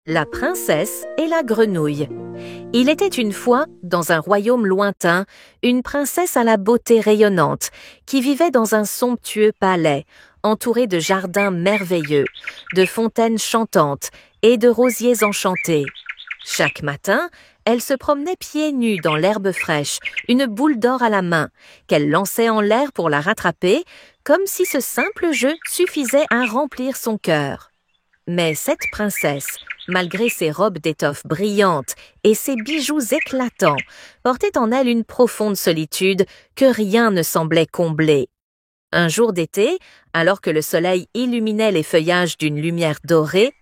La princesse et la grenouille. Il était une fois, dans un royaume lointain, une princesse à la beauté rayonnante, qui vivait dans un somptueux palais, entouré de jardins merveilleux, de fontaines chantantes et de rosiers enchantés. Chaque matin, elle se promenait pieds nus dans l'herbe fraîche, une boule d'or à la main, qu'elle lançait en l'air pour la rattraper, comme si ce simple jeu suffisait à remplir son cœur. Mais cette princesse, malgré ses robes d'étoffe brillantes et ses bijoux éclatants, portait en elle une profonde solitude que rien ne semblait combler. Un jour d'été, alors que le soleil illuminait les feuillages d'une lumière dorée,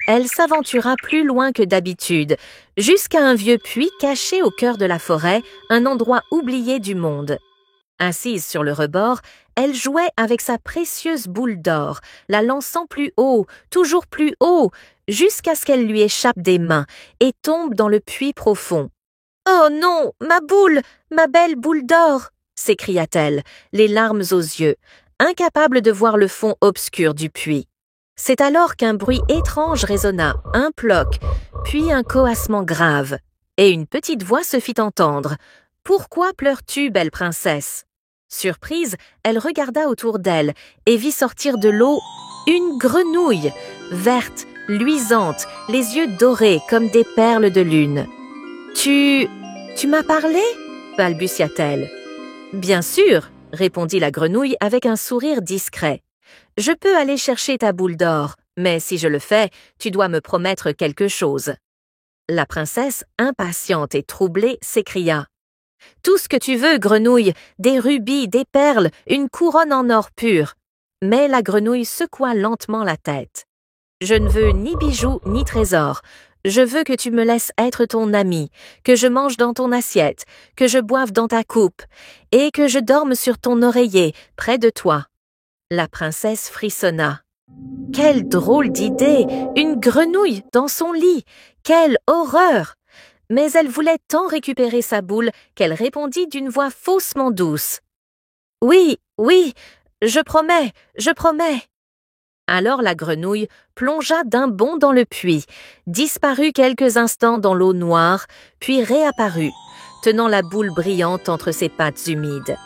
elle s'aventura plus loin que d'habitude, jusqu'à un vieux puits caché au cœur de la forêt, un endroit oublié du monde. Assise sur le rebord, elle jouait avec sa précieuse boule d'or, la lançant plus haut, toujours plus haut, jusqu'à ce qu'elle lui échappe des mains et tombe dans le puits profond. « Oh non, ma boule, ma belle boule d'or !» s'écria-t-elle, les larmes aux yeux, incapable de voir le fond obscur du puits. C'est alors qu'un bruit étrange résonna, un ploc, puis un coassement grave, et une petite voix se fit entendre. « Pourquoi pleures-tu, belle princesse ?» Surprise, elle regarda autour d'elle et vit sortir de l'eau une grenouille, verte, luisante, les yeux dorés comme des perles de lune. « Tu m'as parlé ?» balbutia-t-elle. « Bien sûr, » répondit la grenouille avec un sourire discret. « Je peux aller chercher ta boule d'or, mais si je le fais, tu dois me promettre quelque chose. » La princesse, impatiente et troublée, s'écria. « Tout ce que tu veux, grenouille, des rubis, des perles, une couronne en or pur. » Mais la grenouille secoua lentement la tête. « Je ne veux ni bijoux ni trésors. Je veux que tu me laisses être ton ami, que je mange dans ton assiette, que je boive dans ta coupe, et que je dorme sur ton oreiller, près de toi. » La princesse frissonna. « Quelle drôle d'idée! Une grenouille dans son lit! Quelle horreur! » Mais elle voulait tant récupérer sa boule qu'elle répondit d'une voix faussement douce. « Oui, oui, je promets, je promets. » Alors la grenouille plongea d'un bond dans le puits, disparut quelques instants dans l'eau noire, puis réapparut, tenant la boule brillante entre ses pattes humides.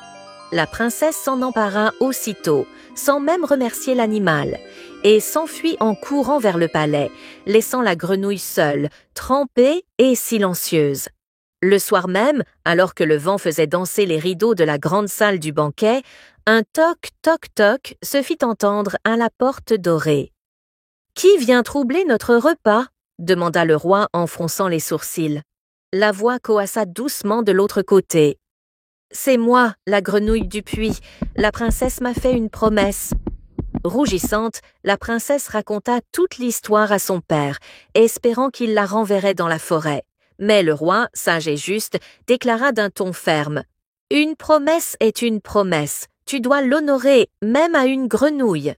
La princesse s'en empara aussitôt, sans même remercier l'animal, et s'enfuit en courant vers le palais, laissant la grenouille seule, trempée et silencieuse. Le soir même, alors que le vent faisait danser les rideaux de la grande salle du banquet, un toc-toc-toc se fit entendre à la porte dorée. « Qui vient troubler notre repas ?» demanda le roi en fronçant les sourcils. La voix coassa doucement de l'autre côté. « C'est moi, la grenouille du puits. La princesse m'a fait une promesse. » Rougissante, la princesse raconta toute l'histoire à son père, espérant qu'il la renverrait dans la forêt. Mais le roi, sage et juste, déclara d'un ton ferme. « Une promesse est une promesse. Tu dois l'honorer, même à une grenouille. »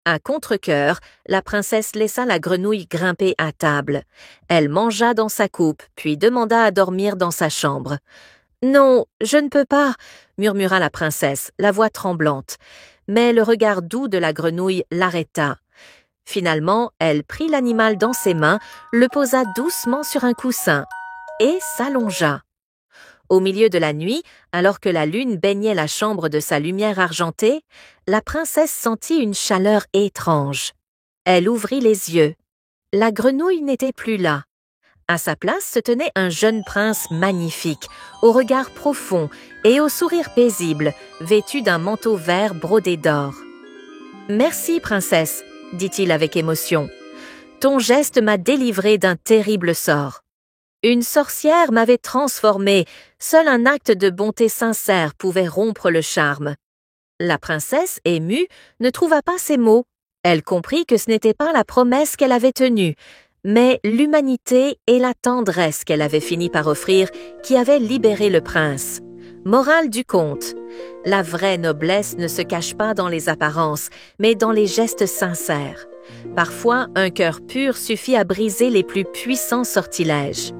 À contre-cœur, la princesse laissa la grenouille grimper à table. Elle mangea dans sa coupe, puis demanda à dormir dans sa chambre. « Non, je ne peux pas, » murmura la princesse, la voix tremblante. Mais le regard doux de la grenouille l'arrêta. Finalement, elle prit l'animal dans ses mains, le posa doucement sur un coussin et s'allongea. Au milieu de la nuit, alors que la lune baignait la chambre de sa lumière argentée, la princesse sentit une chaleur étrange. Elle ouvrit les yeux. La grenouille n'était plus là. À sa place se tenait un jeune prince magnifique, au regard profond et au sourire paisible, vêtu d'un manteau vert brodé d'or. « Merci, princesse, » dit-il avec émotion. « Ton geste m'a délivré d'un terrible sort. Une sorcière m'avait transformée, seul un acte de bonté sincère pouvait rompre le charme. » La princesse, émue, ne trouva pas ses mots. Elle comprit que ce n'était pas la promesse qu'elle avait tenue, mais l'humanité et la tendresse qu'elle avait fini par offrir qui avaient libéré le prince. Morale du conte. La vraie noblesse ne se cache pas dans les apparences, mais dans les gestes sincères. Parfois, un cœur pur suffit à briser les plus puissants sortilèges.